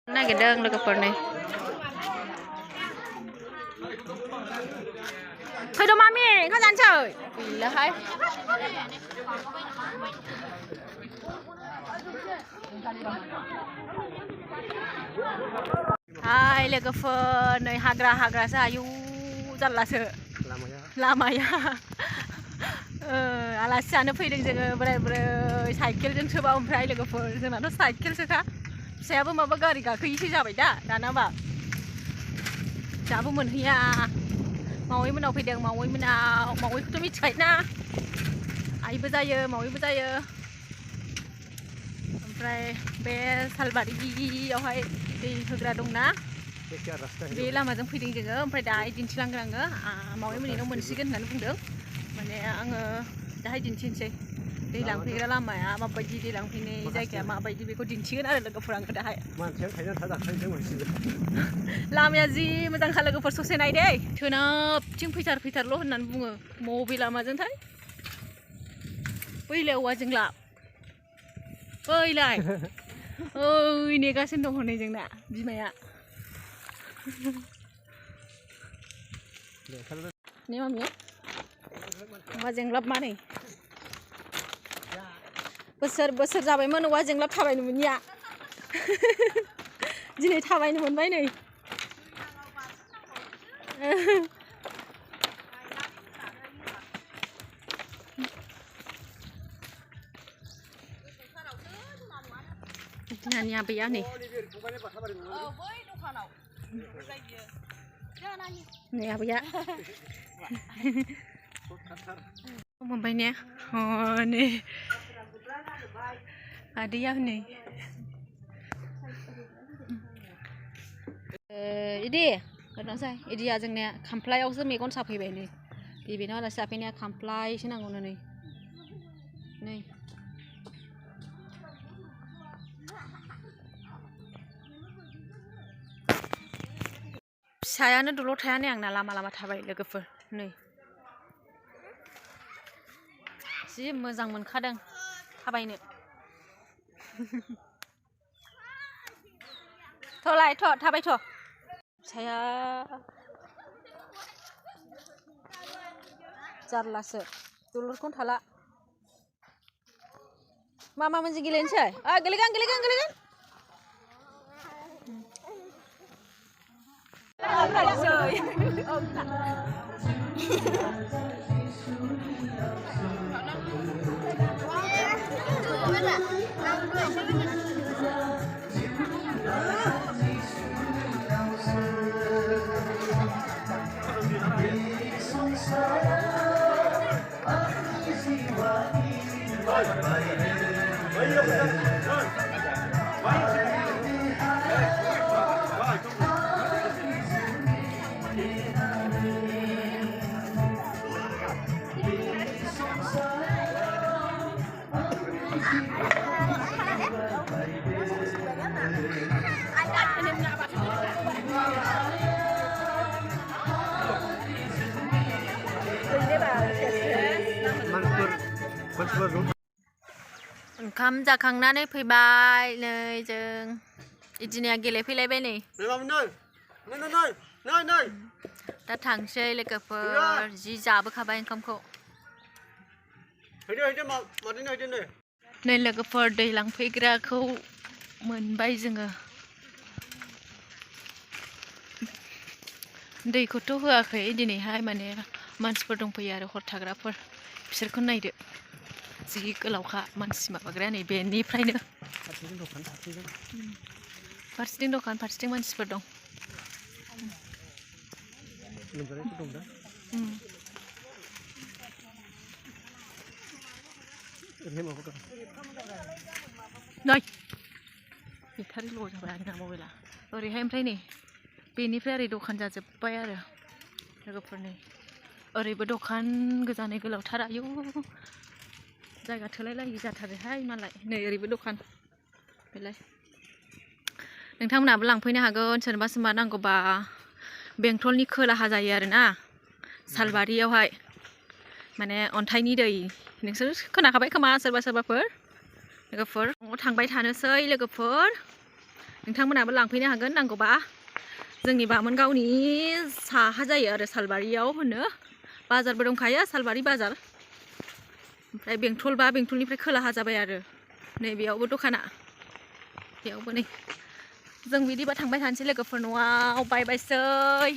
Nagirdong लोगोफोर नै फैद' mummy ओंखाम जानोसै गैलाहाय हाय लोगोफोर नै हाग्रासो आयु जारलासो लामाया आलासि जानो फैदों जोङो बोराय बुरै साइकेलजोंसोबा ओमफ्राय लोगोफोर जोंनाथ' साइकेलसोखा फिसायाबो माबा गारि गाखोयैसो जाबाय दा दानाबा दाबो मोनहैया मावै मोनाव फैदों मावैखौथ' मिथिखायोना आइबो जायो मावैबो जायो ओमफ्राय बे सालबारियावहाय दै होग्रा दंना बे लामाजों फैदों जोङो ओमफ्राय दाहाय दिन्थिलांगोन आङो मावै मोनैनाव मोनसिगोन होननानै बुंदों माने आङो दाहाय दिन्थिनोसै दै लांफैग्रा लामाया माबायदि दै लांफैनाय जायगाया माबायदि बेखौ दिन्थिगोन आरो लोगोफोर आङो दाहाय लामाया जि मोजांखा लोगोफोर ससे नाय दै सोनाबथिं फैथारल' होननानै बुङो बबे लामाजोंथाय बैलाय औवा जोंला बैलाय ओइ नेगासिनो दं हनै जोंना बिमाया ने मामिया औवा जेंलाब मा नै बोसोर जाबायमोन औवा जेंलाब थाबायनो मोनिया दिनै थाबायनो मोनबाय नै जोंहानि आबैया नै नै आबैया मोनबाय ने नै आदैया नै इदि होनोसै इदिया जोंनिया खामफ्लायावसो मेगन साफैबाय नै बेनाव आलासि जाफैनाया खामफ्लायसो नांगौनो नै फिसायानो दलर थाया नै आंना लामा थाबाय लोगोफोर नै जि मोजां मोनखादों थाबायनो थाबायथ' फिसाया जारलासो दलरखौनो थाला मा मोनसे गेलेनोसै गेलेगोन ओंखाम जाखांनानै फैबाय नै जों इदिनिया गेलेफैलायबाय नै दा थांसै लोगोफोर जि जाबोखाबाय ओंखामखौ नै लोगोफोर दै लांफैग्राखौ मोनबाय जोङो दैखौथ' होआखै दिनैहाय माने मानसिफोर दंफैयो आरो हर थाग्राफोर बिसोरखौ नायदो जि गोलावखा मानसि माबाग्राया नै बेनिफ्रायनो फारसेथिं दखान फारसेथिं मानसिफोर दं नै बेटारि ल' जाबाय आंना मबाइला ओरैहाय ओमफ्राय नै बेनिफ्राय ओरै दखान जाजोब्बाय आरो लोगोफोर नै ओरैबो दखान गोजानै गोलावथार आयु जायगा थोलायलायि जाथारोहाय मालाय नै ओरैबो दखान बेलाय नोंथांमोनाबो लांफैनो हागोन सोरबा नांगौबा बेंटलनि खोलाहा जायो आरोना सालबारियावहाय माने अन्थाइनि दै नोंसोर खोनाखाबाय खोमा सोरबाफोर लोगोफोर न'आव थांबाय थानोसै लोगोफोर नोंथांमोनाबो लांफैनो हागोन नांगौबा जोंनि बामोनगावनि साहा जायो आरो सालबारियाव होनो बाजारबो दंखायो सालबारि बाजार ओमफ्राय बेंटलनिफ्राय खोलाहा जाबाय आरो नैबेयावबो दखाना बेयावबो नै जों बिदिबा थांबाय थानोसै लोगोफोर न'आव बाय बायसै